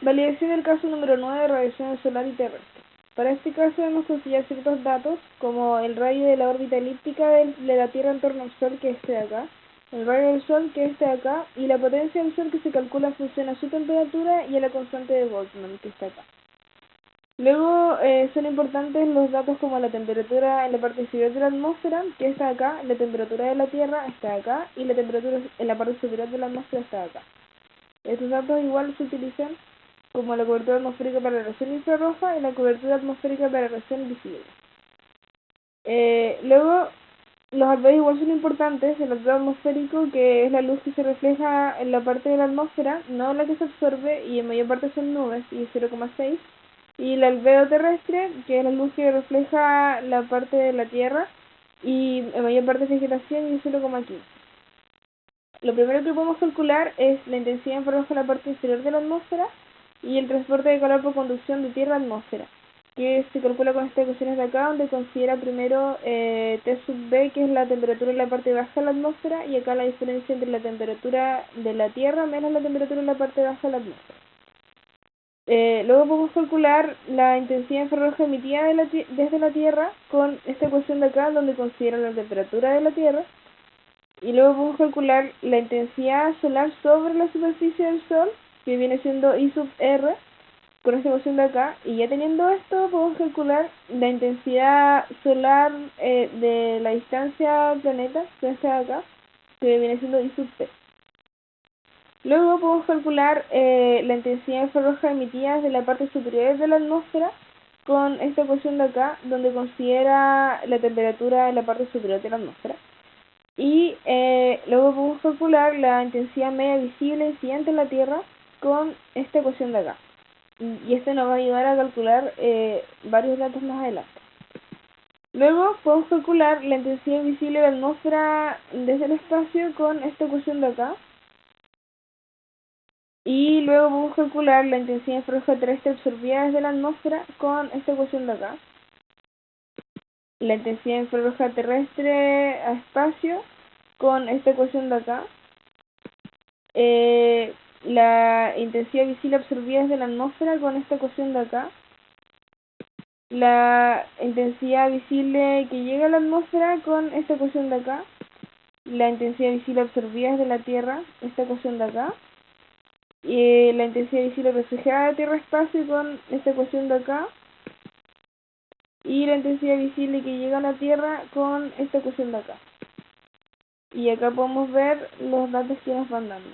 Validación del caso número 9 de radiación solar y terrestre. Para este caso debemos considerar ciertos datos, como el radio de la órbita elíptica de la Tierra en torno al Sol, que es este de acá, el radio del Sol, que es este de acá, y la potencia del Sol, que se calcula en función a su temperatura y a la constante de Boltzmann, que está acá. Luego son importantes los datos como la temperatura en la parte exterior de la atmósfera, que está acá, la temperatura de la Tierra está acá, y la temperatura en la parte superior de la atmósfera está acá. Estos datos igual se utilizan como la cobertura atmosférica para la radiación infrarroja y la cobertura atmosférica para la radiación visible. Luego, los albedos igual son importantes. El albedo atmosférico, que es la luz que se refleja en la parte de la atmósfera, no la que se absorbe, y en mayor parte son nubes, y es 0,6. Y el albedo terrestre, que es la luz que refleja la parte de la Tierra, y en mayor parte es vegetación, y es 0,15. Lo primero que podemos calcular es la intensidad infrarroja en la parte inferior de la atmósfera y el transporte de calor por conducción de tierra a atmósfera, que se calcula con estas ecuaciones de acá, donde considera primero T sub B, que es la temperatura en la parte baja de la atmósfera, y acá la diferencia entre la temperatura de la Tierra menos la temperatura en la parte baja de la atmósfera. Luego podemos calcular la intensidad infrarroja emitida desde la Tierra con esta ecuación de acá, donde considera la temperatura de la Tierra. Y luego podemos calcular la intensidad solar sobre la superficie del Sol, que viene siendo I sub R, con esta ecuación de acá. Y ya teniendo esto, podemos calcular la intensidad solar de la distancia al planeta, que está acá, que viene siendo I sub P. Luego podemos calcular la intensidad infrarroja emitida desde la parte superior de la atmósfera, con esta ecuación de acá, donde considera la temperatura en la parte superior de la atmósfera. Y luego podemos calcular la intensidad media visible incidente en la Tierra con esta ecuación de acá. Y este nos va a ayudar a calcular varios datos más adelante. Luego podemos calcular la intensidad visible de la atmósfera desde el espacio con esta ecuación de acá. Y luego podemos calcular la intensidad infrarroja terrestre absorbida desde la atmósfera con esta ecuación de acá. La intensidad infrarroja terrestre a espacio con esta ecuación de acá. La intensidad visible absorbida desde la atmósfera con esta ecuación de acá. La intensidad visible que llega a la atmósfera con esta ecuación de acá. La intensidad visible absorbida desde la Tierra, esta ecuación de acá. Y la intensidad visible reflejada de Tierra-espacio con esta ecuación de acá. Y la intensidad visible que llega a la Tierra con esta ecuación de acá. Y acá podemos ver los datos que nos van dando.